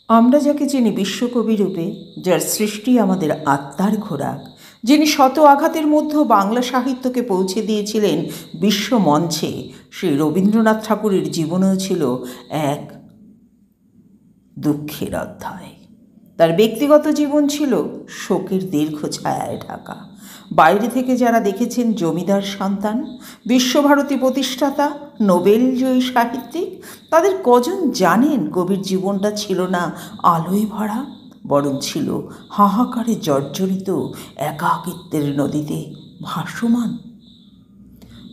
আমরা যাকে চিনি বিশ্বকবি রূপে, যার সৃষ্টি আমাদের আত্মার খোরাক, যিনি শত আঘাতের মধ্যেও বাংলা সাহিত্যকে পৌঁছে দিয়েছিলেন বিশ্ব মঞ্চে, সেই রবীন্দ্রনাথ ঠাকুরের জীবনেও ছিল এক দুঃখের অধ্যায়। তার ব্যক্তিগত জীবন ছিল শোকের দীর্ঘ ছায়ায় ঢাকা। বাইরে থেকে যারা দেখেছেন জমিদার সন্তান, বিশ্বভারতী প্রতিষ্ঠাতা, নোবেলজয়ী সাহিত্যিক, তাদের কজন জানেন কবির জীবনটা ছিল না আলোয় ভরা, বরং ছিল হাহাকারে জর্জরিত একাকিত্বের নদীতে ভাসমান।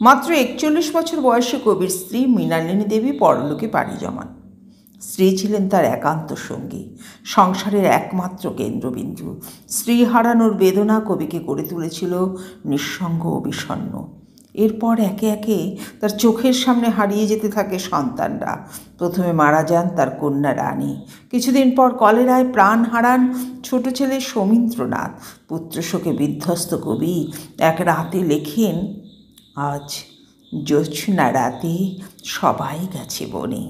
মাত্র 41 বছর বয়সে কবির স্ত্রী মৃণালিনী দেবী পরলোকে পাড়ি জমান। স্ত্রী ছিলেন তার একান্ত সঙ্গী, সংসারের একমাত্র কেন্দ্রবিন্দু। স্ত্রী হারানোর বেদনা কবিকে করে তুলেছিল নিঃসঙ্গ ও বিষণ্ণ। এরপর একে একে তার চোখের সামনে হারিয়ে যেতে থাকে সন্তানরা। প্রথমে মারা যান তার কন্যা রানী। কিছুদিন পর কলেরায় প্রাণ হারান ছোট ছেলে সমীন্দ্রনাথ। পুত্রশোকে বিধ্বস্ত কবি এক রাতে লেখেন, আজ জ্যোৎস্না রাতে সবাই গেছে বনে।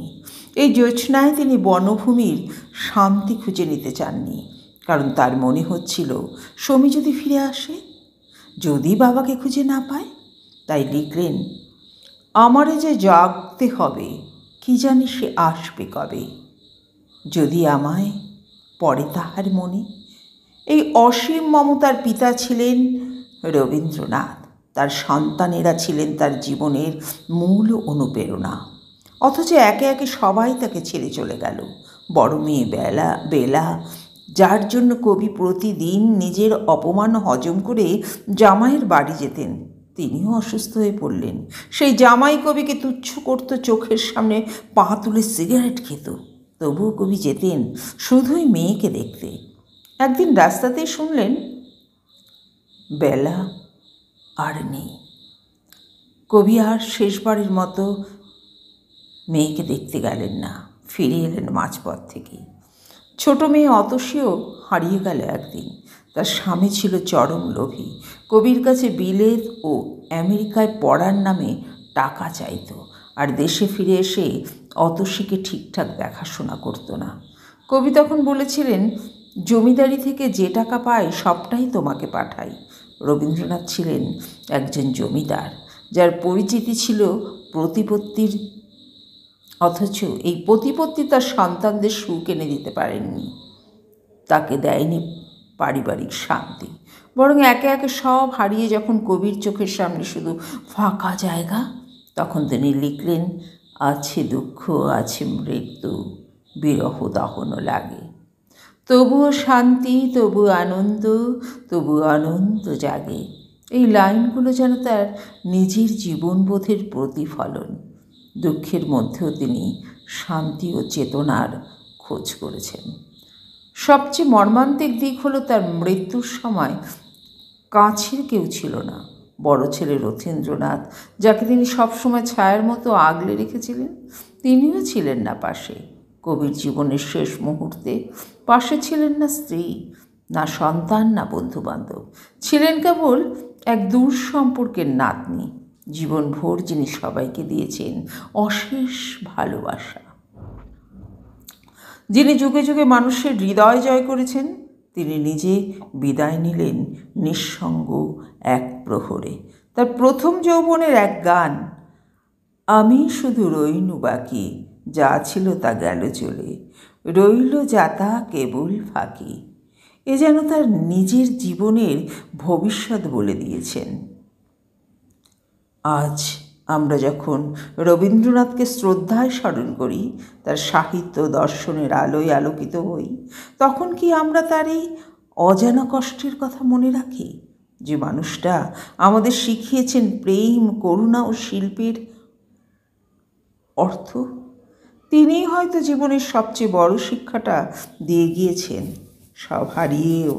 এই জ্যোৎস্নায় তিনি বনভূমির শান্তি খুঁজে নিতে চাননি, কারণ তার মনে হচ্ছিল সমী যদি ফিরে আসে, যদি বাবাকে খুঁজে না পায়। তাই লিখলেন, আমারে যে জাগতে হবে, কি জানি সে আসবে কবে, যদি আমায় পড়ে তাহার মনে। এই অসীম মমতার পিতা ছিলেন রবীন্দ্রনাথ। তার সন্তানেরা ছিলেন তার জীবনের মূল অনুপ্রেরণা। অথচ একে একে সবাই তাকে ছেড়ে চলে গেল। বড় মেয়ে বেলা, যার জন্য কবি প্রতিদিন নিজের অপমান হজম করে জামাইয়ের বাড়ি যেতেন, তিনিও অসুস্থ হয়ে পড়লেন। সেই জামাই কবিকে তুচ্ছ করত, চোখের সামনে পা তুলে সিগারেট খেত। তবুও কবি যেতেন শুধুই মেয়েকে দেখতে। একদিন রাস্তাতেই শুনলেন বেলা আর নেই। কবি আর শেষবারের মতো মেয়েকে দেখতে গেলেন না, ফিরে এলেন মাঝপথ থেকে। ছোট মেয়ে অতসীও হারিয়ে গেল একদিন। তার স্বামী ছিল চরম লোভী, কবির কাছে বিলেত ও আমেরিকায় পড়ার নামে টাকা চাইত, আর দেশে ফিরে এসে অতসীকে ঠিকঠাক দেখাশোনা করত না। কবি তখন বলেছিলেন, জমিদারি থেকে যে টাকা পাই সবটাই তোমাকে পাঠাই। রবীন্দ্রনাথ ছিলেন একজন জমিদার, যার পরিচিতি ছিল প্রতিপত্তির, অথচ এই প্রতিপত্তি তার সন্তানদের সুখ এনে দিতে পারেননি। তাকে দেয়নি পারিবারিক শান্তি, বরং একে একে সব হারিয়ে যখন কবির চোখের সামনে শুধু ফাঁকা জায়গা, তখন তিনি লিখলেন, আছে দুঃখ, আছে মৃত্যু, বিরহ দহন লাগে, তবুও শান্তি, তবু আনন্দ, তবু আনন্দ জাগে। এই লাইনগুলো যেন তার নিজের জীবনবোধের প্রতিফলন। দুঃখের মধ্যেও তিনি শান্তি ও চেতনার খোঁজ করেছেন। সবচেয়ে মর্মান্তিক দিক হলো তার মৃত্যুর সময় কাছের কেউ ছিল না। বড় ছেলে রথীন্দ্রনাথ, যাকে তিনি সবসময় ছায়ার মতো আগলে রেখেছিলেন, তিনিও ছিলেন না পাশে। কবির জীবনের শেষ মুহূর্তে পাশে ছিলেন না স্ত্রী, না সন্তান, না বন্ধুবান্ধব। ছিলেন কেবল এক দূর সম্পর্কের নাতনি, জীবনভর যিনি সবাইকে দিয়েছেন অশেষ ভালোবাসা। যিনি যুগে যুগে মানুষের হৃদয় জয় করেছেন, তিনি নিজে বিদায় নিলেন নিঃসঙ্গ এক প্রহরে। তার প্রথম যৌবনের এক গান, আমি শুধু রইনু বাকি, যা ছিল তা গেল চলে, রইল যাতা কেবল ফাঁকি। এ যেন তার নিজের জীবনের ভবিষ্যৎ বলে দিয়েছেন। আজ আমরা যখন রবীন্দ্রনাথকে শ্রদ্ধায় স্মরণ করি, তার সাহিত্য দর্শনের আলোয় আলোকিত হই, তখন কি আমরা তার এই অজানা কষ্টের কথা মনে রাখি, যে মানুষটা আমাদের শিখিয়েছেন প্রেম, করুণা ও শিল্পের অর্থ? তিনিই হয়তো জীবনের সবচেয়ে বড় শিক্ষাটা দিয়ে গিয়েছেন। সব হারিয়েও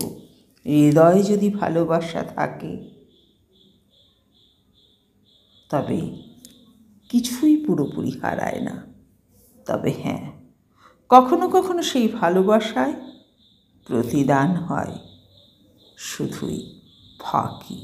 হৃদয়ে যদি ভালোবাসা থাকে, তবে কিছুই পুরোপুরি হারায় না। তবে হ্যাঁ, কখনো কখনো সেই ভালোবাসায় প্রতিদান হয় শুধুই ফাঁকি।